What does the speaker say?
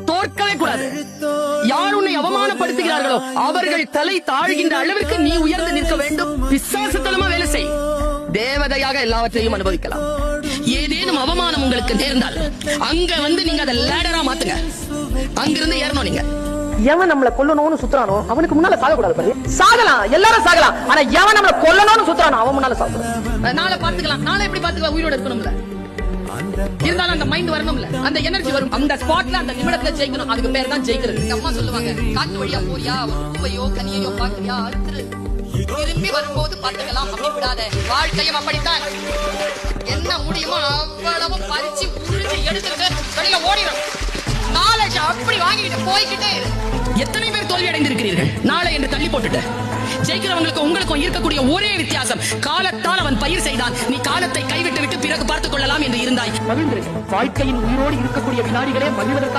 தோற்கவே கூடாது. யார் உன்னை அவமானப்படுத்துகிறார்களோ அவர்கள் தலை தாழ்கின்ற அளவிற்கு நீ உயர்ந்து நிற்க வேண்டும். பிசாசுத்தனமா வேலை செய். தேவதையாக எல்லாவற்றையும் அனுபவிக்கலாம். ஏதேனும் அவமானம் உங்களுக்கு நேர்ந்தால் அங்க வந்து நீங்க அதை லேடரா மாத்துங்க. அங்கிருந்து ஏறணும். நீங்க எவன் நம்மள கொல்லணும்னு சுத்துறானோ அவனுக்கு முன்னால சாகக்கூடாது பாரு. சாகலாம், எல்லாரும் சாகலாம். ஆனா எவன் நம்மள கொல்லணும்னு சுத்துறானோ அவன் முன்னால சாகக்கூடாது. நாளை பாத்துக்கலாம். நாளை எப்படி பாத்துக்கலாம்? உயிரோட இருக்கணும்ல. இருந்தாலும் அந்த மைண்ட் வரணும்ல, அந்த எனர்ஜி வரும். அந்த ஸ்பாட்ல அந்த நிமிடத்துல ஜெயிக்கணும். அதுக்கு பேர் தான் ஜெயிக்கிறது. அம்மா சொல்லுவாங்க, காட்டு வழியா போறியா, ஒரு பூவையோ கனியையோ பாக்குறியா, அறுத்துரு, திரும்பி வரும்போது பாத்துக்கலாம், அப்படி விடாத. வாழ்க்கையும் அப்படித்தான். என்ன முடியுமோ அவ்வளவு பறிச்சு உறிஞ்சி எடுத்துட்டு வெளியில ஓடிடும். நாலேஜ் அப்படி வாங்கிட்டு போய்கிட்டே. எத்தனை பேர் தோல்வி அடைந்திருக்கிறீர்கள் நாளை என்று தள்ளி போட்டுட்டு? ஜெயிக்கிறவங்களுக்கு உங்களுக்கும் இருக்கக்கூடிய ஒரே வித்தியாசம், காலத்தால் அவன் பயிர் செய்தான், நீ காலத்தை கைவிட்டு விட்டு பிறகு பார்த்துக் கொள்ளலாம் என்று இருந்தாய். மகிழ்ந்திருக்கு. வாழ்க்கையின் உயிரோடு இருக்கக்கூடிய வினாடிகளே மகிழ்வதற்காக